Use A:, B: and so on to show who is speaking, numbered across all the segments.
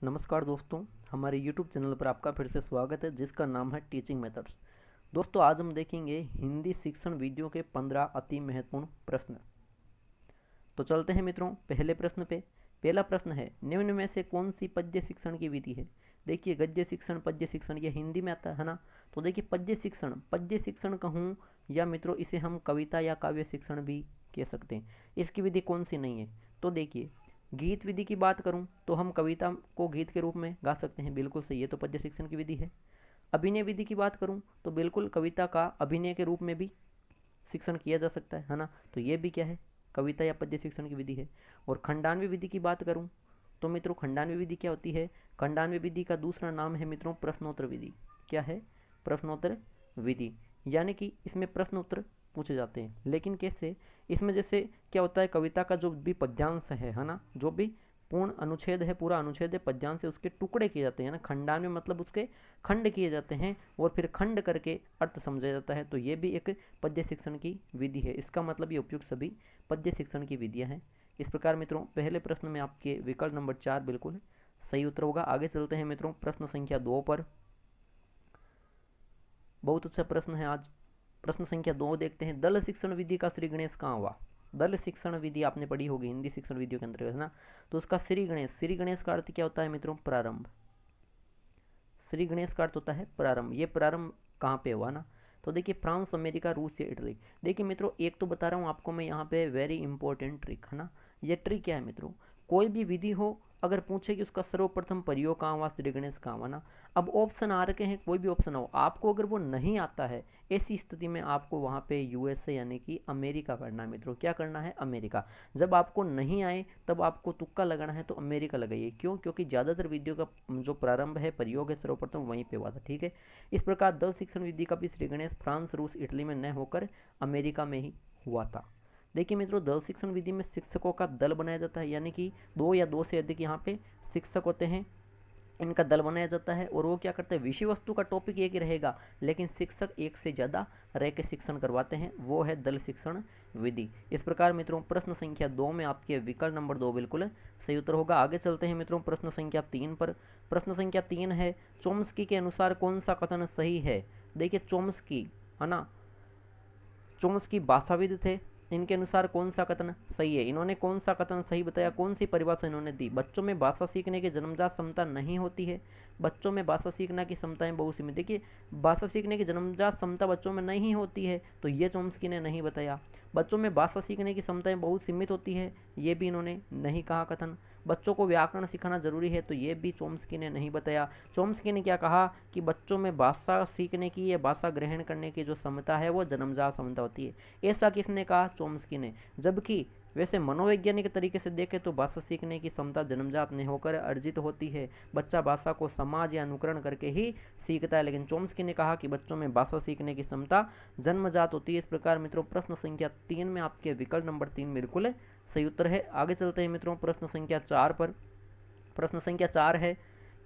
A: नमस्कार दोस्तों, हमारे YouTube चैनल पर आपका फिर से स्वागत है जिसका नाम है टीचिंग मेथड्स। दोस्तों, आज हम देखेंगे हिंदी शिक्षण वीडियो के 15 अति महत्वपूर्ण प्रश्न। तो चलते हैं मित्रों पहले प्रश्न पे। पहला प्रश्न है, निम्न में से कौन सी पद्य शिक्षण की विधि है। देखिए, गद्य शिक्षण, पद्य शिक्षण ये हिंदी में आता है ना। तो देखिए, पद्य शिक्षण कहूँ या मित्रों इसे हम कविता या काव्य शिक्षण भी कह सकते हैं। इसकी विधि कौन सी नहीं है। तो देखिए, गीत विधि की बात करूं तो हम कविता को गीत के रूप में गा सकते हैं, बिल्कुल सही है, तो पद्य शिक्षण की विधि है। अभिनय विधि की बात करूं तो बिल्कुल कविता का अभिनय के रूप में भी शिक्षण किया जा सकता है ना। तो ये भी क्या है, कविता या पद्य शिक्षण की विधि है। और खंडान्वय विधि की बात करूं तो मित्रों खंडान्वय विधि क्या होती है। खंडान्वय विधि का दूसरा नाम है मित्रों प्रश्नोत्तर विधि। क्या है, प्रश्नोत्तर विधि। यानी कि इसमें प्रश्न उत्तर पूछे जाते हैं, लेकिन कैसे, इसमें जैसे क्या होता है, कविता का जो भी पद्यांश है ना, जो भी पूर्ण अनुच्छेद है, पूरा अनुच्छेद है, पद्यांश से उसके टुकड़े किए जाते हैं ना। खंडान्वय मतलब उसके खंड किए जाते हैं और फिर खंड करके अर्थ समझा जाता है। तो ये भी एक पद्य शिक्षण की विधि है। इसका मतलब ये उपयुक्त सभी पद्य शिक्षण की विधियां हैं। इस प्रकार मित्रों पहले प्रश्न में आपके विकल्प नंबर 4 बिल्कुल सही उत्तर होगा। आगे चलते हैं मित्रों प्रश्न संख्या 2 पर। बहुत अच्छा प्रश्न है आज। प्रश्न संख्या 2 देखते हैं, दल शिक्षण विधि का श्री गणेश कहाँ हुआ। दल शिक्षण विधि आपने पढ़ी होगी हिंदी शिक्षण विधियों के अंतर्गत ना। तो उसका श्री गणेश का अर्थ क्या होता है मित्रों, प्रारंभ। श्री गणेश का अर्थ होता है प्रारंभ। ये प्रारंभ कहाँ पे हुआ ना। तो देखिए, फ्रांस, अमेरिका, रूस या इटली। देखिए मित्रों, एक तो बता रहा हूँ आपको मैं यहाँ पे वेरी इंपॉर्टेंट ट्रिक है ना। ये ट्रिक क्या है मित्रों, कोई भी विधि हो अगर पूछे कि उसका सर्वप्रथम प्रयोग कहाँ हुआ, श्री गणेश कहाँ हुआ ना। अब ऑप्शन आ रखे हैं, कोई भी ऑप्शन हो, आपको अगर वो नहीं आता है, ऐसी स्थिति में आपको वहाँ पे यूएसए यानी कि अमेरिका करना है मित्रों। क्या करना है, अमेरिका। जब आपको नहीं आए तब आपको तुक्का लगाना है, तो अमेरिका लगाइए। क्यों, क्योंकि ज़्यादातर विधियों का जो प्रारंभ है, प्रयोग है, सर्वप्रथम वहीं पे हुआ था। ठीक है। इस प्रकार दल शिक्षण विधि का भी श्री गणेश फ्रांस, रूस, इटली में न होकर अमेरिका में ही हुआ था। देखिए मित्रों, दल शिक्षण विधि में शिक्षकों का दल बनाया जाता है, यानी कि 2 या 2 से अधिक यहाँ पे शिक्षक होते हैं, इनका दल बनाया जाता है। और वो क्या करते हैं, विषय वस्तु का टॉपिक एक ही रहेगा, लेकिन शिक्षक एक से ज़्यादा रह के शिक्षण करवाते हैं, वो है दल शिक्षण विधि। इस प्रकार मित्रों प्रश्न संख्या 2 में आपके विकल्प नंबर 2 बिल्कुल सही उत्तर होगा। आगे चलते हैं मित्रों प्रश्न संख्या 3 पर। प्रश्न संख्या 3 है, चोम्स्की के अनुसार कौन सा कथन सही है। देखिए, चोम्स्की है ना, चोम्स्की भाषाविद थे, इनके अनुसार कौन सा कथन सही है। इन्होंने कौन सा कथन सही बताया, कौन सी परिभाषा इन्होंने दी। बच्चों में भाषा सीखने की जन्मजात क्षमता नहीं होती है। बच्चों में भाषा सीखने की क्षमताएं बहुत सीमित। देखिए, भाषा सीखने की जन्मजात क्षमता बच्चों में नहीं होती है, तो ये चोम्स्की ने नहीं बताया। बच्चों में भाषा सीखने की क्षमताएं बहुत सीमित होती है, ये भी इन्होंने नहीं कहा कथन। बच्चों को व्याकरण सिखाना जरूरी है, तो ये भी चोम्स्की ने नहीं बताया। चोम्स्की ने क्या कहा कि बच्चों में भाषा सीखने की या भाषा ग्रहण करने की जो क्षमता है वो जन्मजात क्षमता होती है, ऐसा किसने कहा, चोम्स्की ने। जबकि वैसे मनोवैज्ञानिक तरीके से देखें तो भाषा सीखने की क्षमता जन्मजात नहीं होकर अर्जित होती है। बच्चा भाषा को समाज या अनुकरण करके ही सीखता है, लेकिन चोम्स्की ने कहा कि बच्चों में भाषा सीखने की क्षमता जन्मजात होती है। इस प्रकार मित्रों प्रश्न संख्या 3 में आपके विकल्प नंबर 3 बिल्कुल सही उत्तर है। आगे चलते हैं मित्रों प्रश्न संख्या 4 पर। प्रश्न संख्या 4 है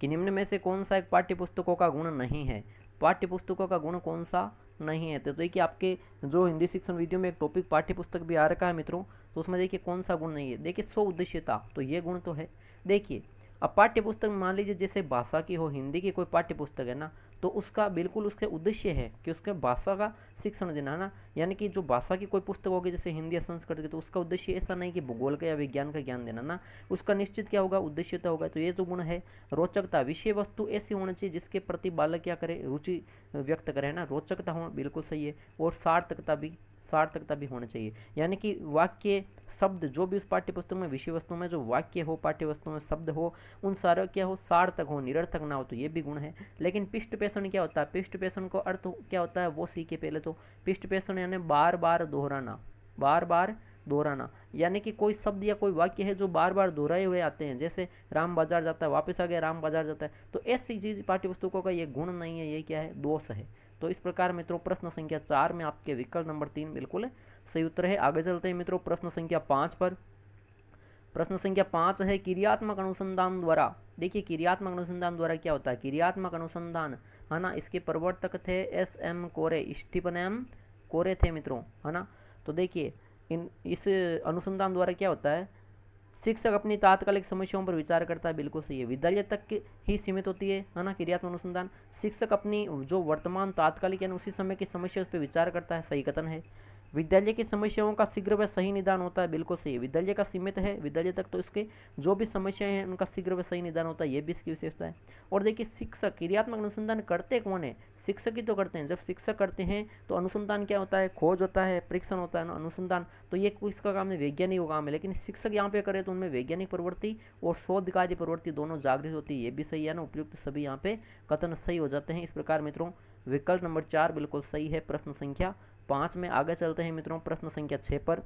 A: कि निम्न में से कौन सा एक पाठ्य पुस्तकों का गुण नहीं है। पाठ्य पुस्तकों का गुण कौन सा नहीं है। तो देखिए, आपके जो हिंदी शिक्षण वीडियो में एक टॉपिक पाठ्य पुस्तक भी आ रखा है मित्रों, तो उसमें देखिए कौन सा गुण नहीं है। देखिए, स्व उद्देश्यता, तो ये गुण तो है। देखिए, अब पाठ्य पुस्तक मान लीजिए जैसे भाषा की हो, हिंदी की कोई पाठ्य पुस्तक है ना, तो उसका बिल्कुल उसके उद्देश्य है कि उसके भाषा का शिक्षण देना है ना। यानी कि जो भाषा की कोई पुस्तक होगी जैसे हिंदी या संस्कृत की, तो उसका उद्देश्य ऐसा नहीं कि भूगोल का या विज्ञान का ज्ञान देना ना, उसका निश्चित क्या होगा, उद्देश्यता होगा। तो ये तो गुण है। रोचकता, विषय वस्तु ऐसी होनी चाहिए जिसके प्रति बालक क्या करे, रुचि व्यक्त करे ना, रोचकता हो बिल्कुल सही है। और सार्थकता भी होनी चाहिए, यानी कि वाक्य शब्द जो भी उस पाठ्य पुस्तक में विषय वस्तु में जो वाक्य हो, पाठ्य वस्तु में शब्द हो, उन सारे क्या हो, सार्थक हो, निरर्थक ना हो, तो ये भी गुण है। लेकिन पृष्ठ पेषण क्या होता है, पृष्ठ पेषण को अर्थ क्या होता है वो सीखे पहले। तो पृष्ठ पेषण यानी बार बार दोहराना, यानी कि कोई शब्द या कोई वाक्य है जो बार बार दोहराए हुए आते हैं, जैसे राम बाजार जाता है, वापस आ गया राम बाजार जाता है, तो ऐसी चीज पाठ्य पुस्तकों का ये गुण नहीं है, ये क्या है, दोष है। तो इस प्रकार मित्रों प्रश्न संख्या 4 में आपके विकल्प नंबर 3 बिल्कुल सही उत्तर है। आगे चलते हैं मित्रों प्रश्न संख्या 5 पर। प्रश्न संख्या 5 है, क्रियात्मक अनुसंधान द्वारा। देखिए, क्रियात्मक अनुसंधान द्वारा क्या होता है, क्रियात्मक अनुसंधान है ना, इसके प्रवर्तक थे एस.एम. कोरे, स्टीफन एम. कोरे थे मित्रों, है ना। तो देखिए, इस अनुसंधान द्वारा क्या होता है, शिक्षक अपनी तात्कालिक समस्याओं पर विचार करता है, बिल्कुल सही है। विद्यालय तक ही सीमित होती है ना क्रियात्मक अनुसंधान। शिक्षक अपनी जो वर्तमान तात्कालिक यानी उसी समय की समस्या उस पर विचार करता है, सही कथन है। विद्यालय की समस्याओं का शीघ्र व सही निदान होता है, बिल्कुल सही है। विद्यालय का सीमित है विद्यालय तक, तो इसके जो भी समस्याएं हैं उनका शीघ्र व सही निदान होता है, ये भी इसकी विशेषता है। और देखिए शिक्षक क्रियात्मक अनुसंधान करते कौन है, शिक्षक ही तो करते हैं। जब शिक्षक करते हैं तो अनुसंधान क्या होता है, खोज होता है, परीक्षण होता है ना, अनुसंधान। तो ये किसका काम है, वैज्ञानिक का काम है। लेकिन शिक्षक यहाँ पे करे तो उनमें वैज्ञानिक प्रवृत्ति और शोध कार्य प्रवृत्ति दोनों जागृत होती है, ये भी सही है ना। उपयुक्त सभी यहाँ पे कथन सही हो जाते हैं। इस प्रकार मित्रों विकल्प नंबर 4 बिल्कुल सही है प्रश्न संख्या 5 में। आगे चलते हैं मित्रों प्रश्न संख्या 6 पर।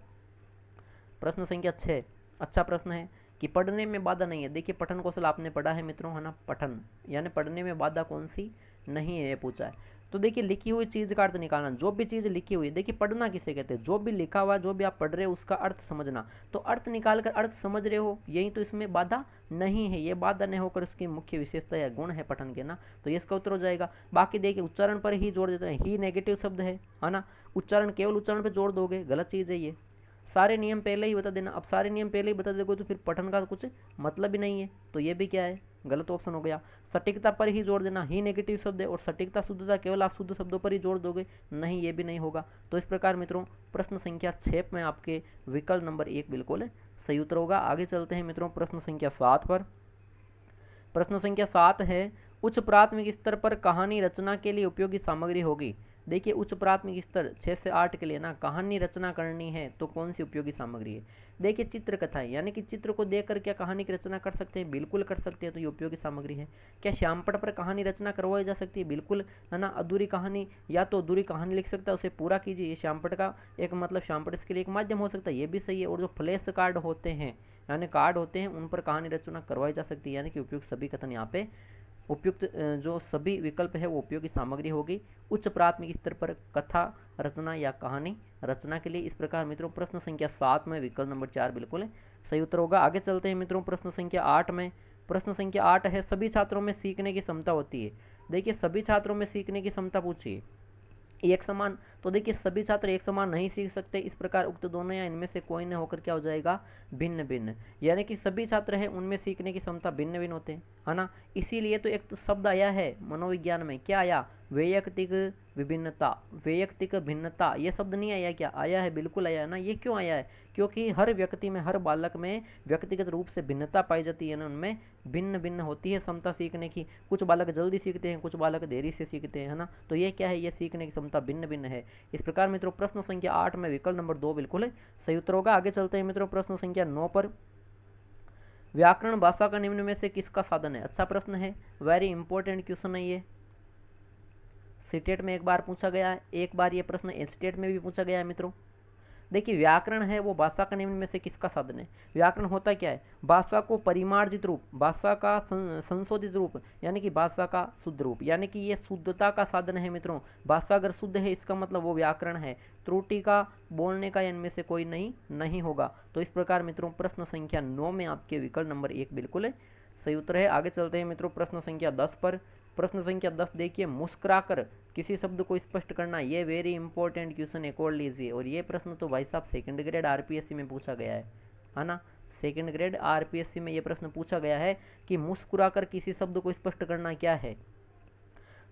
A: प्रश्न संख्या 6 अच्छा प्रश्न है कि पढ़ने में बाधा नहीं है। देखिए पठन कौशल आपने पढ़ा है मित्रों, है ना। पठन यानी पढ़ने में बाधा कौन सी नहीं है, ये पूछा है। तो देखिए लिखी हुई चीज का अर्थ निकालना, जो भी चीज लिखी हुई है, देखिए पढ़ना किसे कहते हैं, जो भी लिखा हुआ जो भी आप पढ़ रहे हो उसका अर्थ समझना। तो अर्थ निकाल कर अर्थ समझ रहे हो, यही तो इसमें बाधा नहीं है। ये बाधा नहीं होकर उसकी मुख्य विशेषता या गुण है पठन के ना, तो ये इसका उत्तर हो जाएगा। बाकी देखिए उच्चारण पर ही जोड़ देते हैं, ही नेगेटिव शब्द है ना। उच्चारण केवल उच्चारण पर जोड़ दोगे, गलत चीज है ये। सारे नियम पहले ही बता देना। अब सारे नियम पहले ही बता दोगे तो फिर पठन का कुछ मतलब ही नहीं है, तो ये भी क्या है, गलत ऑप्शन हो गया। सटीकता पर ही जोड़ देना, ही नेगेटिव शब्द है, और सटीकता शुद्धता केवल आप शुद्ध शब्दों पर ही जोड़ दोगे, नहीं ये भी नहीं होगा। तो इस प्रकार मित्रों प्रश्न संख्या 6 में आपके विकल्प नंबर 1 बिल्कुल सही उत्तर होगा। आगे चलते हैं मित्रों प्रश्न संख्या 7 पर। प्रश्न संख्या 7 है उच्च प्राथमिक स्तर पर कहानी रचना के लिए उपयोगी सामग्री होगी। देखिए उच्च प्राथमिक स्तर 6 से 8 के लिए ना कहानी रचना करनी है तो कौन सी उपयोगी सामग्री है। देखिए चित्रकथाएं, यानी कि चित्र को देखकर क्या कहानी की रचना कर सकते हैं, बिल्कुल कर सकते हैं, तो ये उपयोगी सामग्री है। क्या श्यामपट पर कहानी रचना करवाई जा सकती है, बिल्कुल, है ना। अधूरी कहानी या तो अधूरी कहानी लिख सकता है, उसे पूरा कीजिए, ये श्यामपट का एक मतलब श्यामपट इसके लिए एक माध्यम हो सकता है, ये भी सही है। और जो फ्लैश कार्ड होते हैं यानी कार्ड होते हैं उन पर कहानी रचना करवाई जा सकती है, यानी कि उपयुक्त सभी कथन यहाँ पे उपयुक्त जो सभी विकल्प है वो उपयोगी सामग्री होगी उच्च प्राथमिक स्तर पर कथा रचना या कहानी रचना के लिए। इस प्रकार मित्रों प्रश्न संख्या 7 में विकल्प नंबर 4 बिल्कुल सही उत्तर होगा। आगे चलते हैं मित्रों प्रश्न संख्या 8 में। प्रश्न संख्या 8 है सभी छात्रों में सीखने की क्षमता होती है। देखिए सभी छात्रों में सीखने की क्षमता पूछिए एक समान, तो देखिए सभी छात्र एक समान नहीं सीख सकते। इस प्रकार उक्त दोनों या इनमें से कोई न होकर क्या हो जाएगा, भिन्न भिन्न, यानी कि सभी छात्र हैं उनमें सीखने की क्षमता भिन्न भिन्न होते हैं, है ना। इसीलिए तो एक तो शब्द आया है मनोविज्ञान में, क्या आया, वैयक्तिक विभिन्नता, वैयक्तिक भिन्नता, ये शब्द नहीं आया क्या, आया है, बिल्कुल आया है ना। ये क्यों आया है, क्योंकि हर व्यक्ति में हर बालक में व्यक्तिगत रूप से भिन्नता पाई जाती है ना, उनमें भिन्न भिन्न होती है क्षमता सीखने की। कुछ बालक जल्दी सीखते हैं, कुछ बालक देरी से सीखते हैं, है ना। तो ये क्या है, ये सीखने की क्षमता भिन्न भिन्न है। इस प्रकार मित्रों प्रश्न संख्या 8 में विकल्प नंबर 2 बिल्कुल सही उत्तर होगा। आगे चलते हैं मित्रों प्रश्न संख्या 9 पर। व्याकरण भाषा का निम्न में से किसका साधन है। अच्छा प्रश्न है, वेरी इंपॉर्टेंट क्वेश्चन है ये। सीटेट में एक बार पूछा गया है, एक बार ये प्रश्न एचटेट में भी पूछा गया है मित्रों। देखिए व्याकरण है वो भाषा का निम्न में से किसका साधन है। व्याकरण होता क्या है, भाषा को परिमार्जित रूप, भाषा का संशोधित रूप, यानी कि भाषा का शुद्ध रूप, यानी कि ये शुद्धता का साधन है मित्रों। भाषा अगर शुद्ध है इसका मतलब वो व्याकरण है, त्रुटि का बोलने का इनमें से कोई नहीं होगा। तो इस प्रकार मित्रों प्रश्न संख्या 9 में आपके विकल्प नंबर 1 बिल्कुल सही उत्तर है। आगे चलते हैं मित्रों प्रश्न संख्या 10 पर। प्रश्न संख्या 10 देखिए, मुस्कुराकर किसी शब्द को स्पष्ट करना, ये वेरी इंपॉर्टेंट क्वेश्चन एक और लीजिए। और ये प्रश्न तो भाई साहब सेकंड ग्रेड आरपीएससी में पूछा गया है ना। सेकंड ग्रेड आरपीएससी में ये प्रश्न पूछा गया है कि मुस्कुराकर किसी शब्द को स्पष्ट करना क्या है।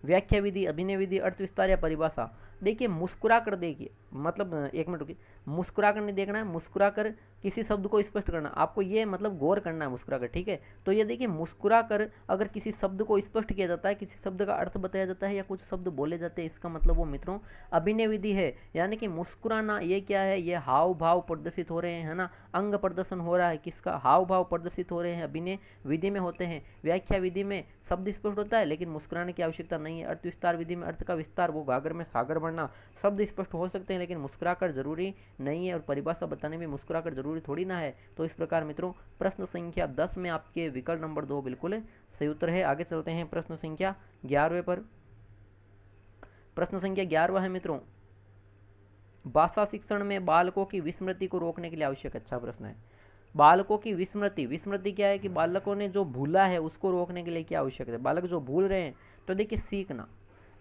A: व्याख्या विधि, अभिनय विधि, अर्थ विस्तार या परिभाषा। देखिए मुस्कुरा कर, देखिए मतलब एक मिनट रुकिए, मुस्कुरा कर नहीं देखना है, मुस्कुरा कर किसी शब्द को स्पष्ट करना, आपको ये मतलब गौर करना है मुस्कुरा कर, ठीक है। तो ये देखिए मुस्कुरा कर अगर किसी शब्द को स्पष्ट किया जाता है, किसी शब्द का अर्थ बताया जाता है या कुछ शब्द बोले जाते हैं, इसका मतलब वो मित्रों अभिनय विधि है। यानी कि मुस्कुराना ये क्या है, ये हाव भाव प्रदर्शित हो रहे हैं, है ना। अंग प्रदर्शन हो रहा है, किसका, हाव भाव प्रदर्शित हो रहे हैं, अभिनय विधि में होते हैं। व्याख्या विधि में शब्द स्पष्ट होता है लेकिन मुस्कुराने की आवश्यकता नहीं है। अर्थ विस्तार विधि में अर्थ का विस्तार, वो गागर में सागर बढ़ना, शब्द स्पष्ट हो सकते हैं लेकिन मुस्कुराकर जरूरी नहीं है, और परिभाषा बताने में मुस्कुराकर जरूरी थोड़ी ना है। तो इस प्रकार मित्रों प्रश्न संख्या 10 में आपके विकल्प नंबर 2 बिल्कुल सही उत्तर है। आगे चलते हैं प्रश्न संख्या 11वें पर। प्रश्न संख्या 11वां है मित्रों, भाषा शिक्षण में बालकों की विस्मृति को रोकने के लिए आवश्यक। अच्छा प्रश्न है, बालकों की विस्मृति, विस्मृति क्या है कि बालकों ने जो भूला है उसको रोकने के लिए क्या आवश्यक है। बालक जो भूल रहे हैं, तो देखिए सीखना,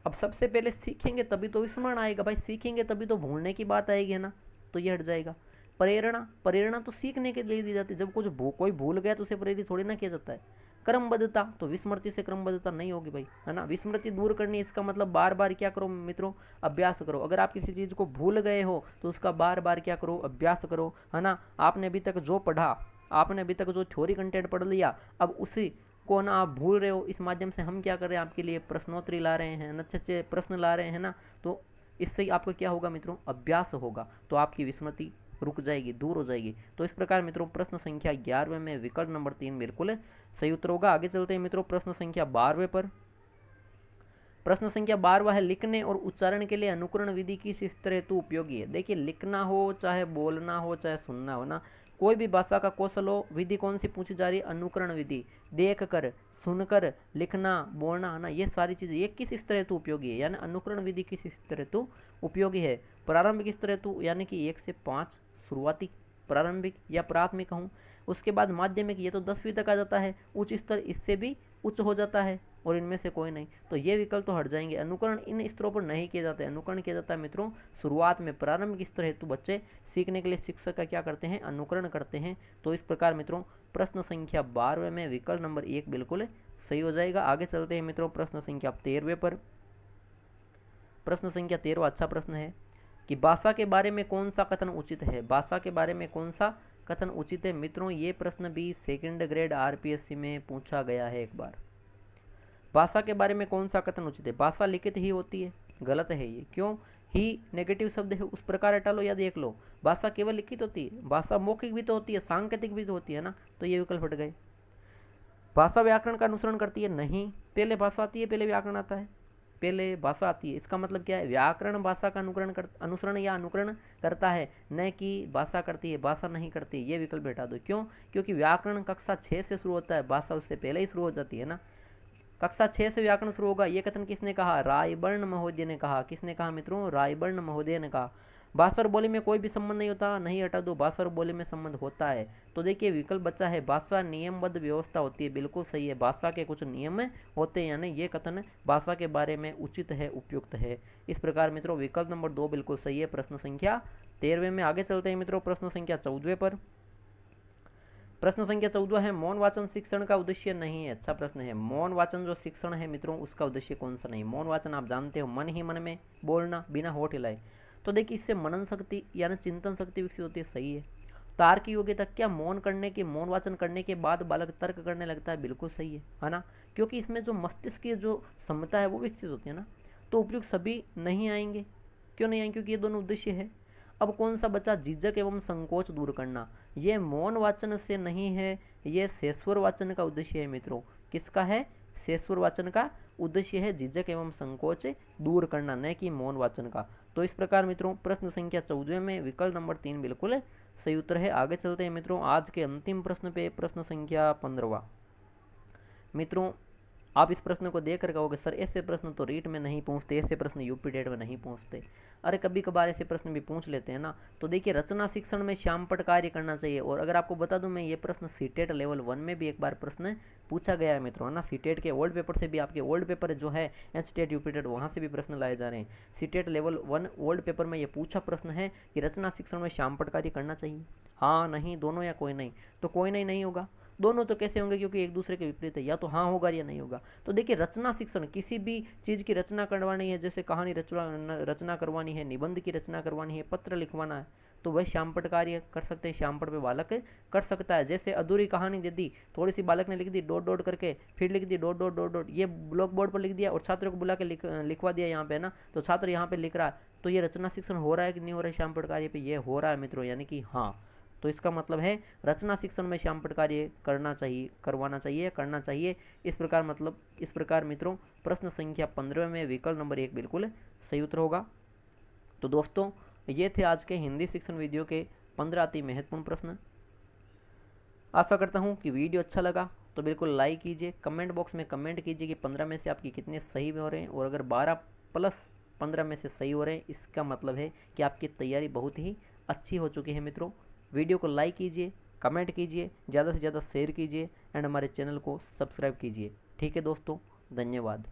A: अब सबसे पहले सीखेंगे तभी तो विस्मरण आएगा भाई, सीखेंगे तभी तो भूलने की बात आएगी, है ना। तो ये हट जाएगा। प्रेरणा, प्रेरणा तो सीखने के लिए दी जाती है। जब कोई भूल गया तो उसे प्रेरित थोड़ी ना किया जाता है। क्रमबद्धता, तो विस्मृति से क्रमबद्धता नहीं होगी भाई, है ना। विस्मृति दूर करनी, इसका मतलब बार बार क्या करो मित्रों, अभ्यास करो। अगर आप किसी चीज़ को भूल गए हो तो उसका बार बार क्या करो, अभ्यास करो, है ना। आपने अभी तक जो पढ़ा, आपने अभी तक जो थ्योरी कंटेंट पढ़ लिया, अब उसी को ना आप भूल रहे हो। इस माध्यम से हम क्या कर रहे हैं, आपके लिए प्रश्नोत्तरी ला रहे हैं, अच्छे अच्छे प्रश्न ला रहे हैं ना। तो इससे आपका क्या होगा मित्रों, अभ्यास होगा, तो आपकी विस्मृति रुक जाएगी, दूर हो जाएगी। तो इस प्रकार मित्रों प्रश्न संख्या 11वें में विकल्प नंबर 3 बिल्कुल सही उत्तर होगा। आगे चलते हैं मित्रों प्रश्न संख्या 12वें पर। प्रश्न संख्या 12वां है, लिखने और उच्चारण के लिए अनुकरण विधि किस स्तर हेतु उपयोगी है। देखिए, लिखना हो चाहे बोलना हो चाहे सुनना हो ना, कोई भी भाषा का कौशल हो, विधि कौन सी पूछी जा रही है, अनुकरण विधि। देख कर, सुनकर लिखना, बोलना, है ना, ये सारी चीजें ये किस स्तर हेतु उपयोगी है, यानी अनुकरण विधि किस स्तर हेतु उपयोगी है। प्रारंभिक स्तर हेतु यानी कि 1 से 5 शुरुआती प्रारंभिक या प्राथमिक कहूँ, उसके बाद माध्यमिक, ये तो 10वीं तक आ जाता है। उच्च स्तर इससे भी उच्च हो जाता है, और इनमें से कोई नहीं, तो ये विकल्प तो हट जाएंगे। अनुकरण इन स्तरों पर नहीं किया जाता है। अनुकरण किया जाता है मित्रों शुरुआत में, प्रारंभिक स्तर हेतु बच्चे सीखने के लिए शिक्षक का क्या करते हैं, अनुकरण करते हैं। तो इस प्रकार मित्रों प्रश्न संख्या 12वें में विकल्प नंबर 1 बिल्कुल सही हो जाएगा। आगे चलते हैं मित्रों प्रश्न संख्या 13वें पर। प्रश्न संख्या 13 अच्छा प्रश्न है कि भाषा के बारे में कौन सा कथन उचित है। भाषा के बारे में कौन सा कथन उचित है मित्रों, ये प्रश्न भी 2nd ग्रेड आरपीएससी में पूछा गया है एक बार। भाषा के बारे में कौन सा कथन उचित है। भाषा लिखित ही होती है, गलत है ये। क्यों, ही नेगेटिव शब्द है, उस प्रकार हटा लो या देख लो। भाषा केवल लिखित होती है, भाषा मौखिक भी तो होती है, सांकेतिक भी तो होती है ना, तो ये विकल्प हट गए। भाषा व्याकरण का अनुसरण करती है, नहीं, पहले भाषा आती है पहले व्याकरण आता है, पहले भाषा आती है। इसका मतलब क्या है, व्याकरण भाषा का अनुसरण या अनुकरण करता है, न कि भाषा करती है, भाषा नहीं करती। ये विकल्प हटा दो। क्यों, क्योंकि व्याकरण कक्षा 6 से शुरू होता है, भाषा उससे पहले ही शुरू हो जाती है ना। कक्षा 6 से व्याकरण शुरू होगा, ये कथन किसने कहा, रायबर्न महोदय ने कहा। किसने कहा मित्रों, रायबर्न महोदय ने कहा। भाषा और बोली में कोई भी संबंध नहीं होता, नहीं हटा दो, भाषा और बोली में संबंध होता है। तो देखिए विकल्प बचा है, भाषा नियमबद्ध व्यवस्था होती है, बिल्कुल सही है, भाषा के कुछ नियम होते हैं, यानी ये कथन भाषा के बारे में उचित है, उपयुक्त है। इस प्रकार मित्रों विकल्प नंबर 2 बिल्कुल सही है प्रश्न संख्या 13वें में। आगे चलते हैं मित्रों प्रश्न संख्या 14वें पर। प्रश्न संख्या 14 है, मौन वाचन शिक्षण का उद्देश्य नहीं है। अच्छा प्रश्न है, मौन वाचन जो शिक्षण है मित्रों उसका उद्देश्य कौन सा नहीं। मौन वाचन आप जानते हो, मन ही मन में बोलना बिना होठ हिलाए। तो देखिए इससे मनन शक्ति यानी चिंतन शक्ति विकसित होती है, सही है। तार्किक योग्यता, क्या मौन वाचन करने के बाद बालक तर्क करने लगता है, बिल्कुल सही है ना, क्योंकि इसमें जो मस्तिष्क की जो क्षमता है वो विकसित होती है ना। तो उपयुक्त सभी नहीं आएंगे, क्यों नहीं आएंगे, क्योंकि ये दोनों उद्देश्य है। अब कौन सा बचा, झिझक एवं संकोच दूर करना, ये मौन वाचन से नहीं है, ये शेषवर वाचन का उद्देश्य है मित्रों। किसका है, शेषवर वाचन का उद्देश्य है झिझक एवं संकोच दूर करना, न कि मौन वाचन का। तो इस प्रकार मित्रों प्रश्न संख्या 14 में विकल्प नंबर 3 बिल्कुल सही उत्तर है। आगे चलते हैं मित्रों आज के अंतिम प्रश्न पे, प्रश्न संख्या 15वां। मित्रों आप इस प्रश्न को देख कर कहोगे सर ऐसे प्रश्न तो रीट में नहीं पूछते, ऐसे प्रश्न यूपी टेट में नहीं पूछते। अरे कभी कभार ऐसे प्रश्न भी पूछ लेते हैं ना। तो देखिए रचना शिक्षण में श्यामपट कार्य करना चाहिए। और अगर आपको बता दूं मैं, ये प्रश्न सीटेट लेवल 1 में भी एक बार प्रश्न पूछा गया है मित्रों, है ना। सीटेट के ओल्ड पेपर से भी, आपके ओल्ड पेपर जो है एच टेट यूपी टेट, वहाँ से भी प्रश्न लाए जा रहे हैं। सीटेट लेवल 1 ओल्ड पेपर में ये पूछा प्रश्न है कि रचना शिक्षण में श्यामपट कार्य करना चाहिए, हाँ नहीं, दोनों या कोई नहीं। तो कोई नहीं होगा, दोनों तो कैसे होंगे, क्योंकि एक दूसरे के विपरीत है, या तो हाँ होगा या नहीं होगा। तो देखिए रचना शिक्षण, किसी भी चीज़ की रचना करवानी है, जैसे कहानी रचना करवानी है, निबंध की रचना करवानी है, पत्र लिखवाना है, तो वह श्यामपट कार्य कर सकते हैं, श्यामपट पे बालक कर सकता है। जैसे अधूरी कहानी दे दी, थोड़ी सी बालक ने लिख दी डॉट डॉट करके, फिर लिख दी डॉट डॉट डॉट डॉट, ये ब्लॉक बोर्ड पर लिख दिया और छात्रों को बुला के लिखवा दिया यहाँ पे ना, तो छात्र यहाँ पे लिख रहा है, तो ये रचना शिक्षण हो रहा है कि नहीं हो रहा है श्यामपट कार्य पे, ये हो रहा है मित्रों, यानी कि हाँ। तो इसका मतलब है रचना शिक्षण में श्यामपट कार्य करना चाहिए, करवाना चाहिए, करना चाहिए। इस प्रकार मित्रों प्रश्न संख्या 15 में विकल्प नंबर 1 बिल्कुल सही उत्तर होगा। तो दोस्तों ये थे आज के हिंदी शिक्षण वीडियो के 15 अति महत्वपूर्ण प्रश्न। आशा करता हूँ कि वीडियो अच्छा लगा तो बिल्कुल लाइक कीजिए, कमेंट बॉक्स में कमेंट कीजिए कि 15 में से आपके कितने सही हो रहे हैं, और अगर 12 प्लस 15 में से सही हो रहे हैं, इसका मतलब है कि आपकी तैयारी बहुत ही अच्छी हो चुकी है मित्रों। वीडियो को लाइक कीजिए, कमेंट कीजिए, ज़्यादा से ज़्यादा शेयर कीजिए एंड हमारे चैनल को सब्सक्राइब कीजिए। ठीक है दोस्तों, धन्यवाद।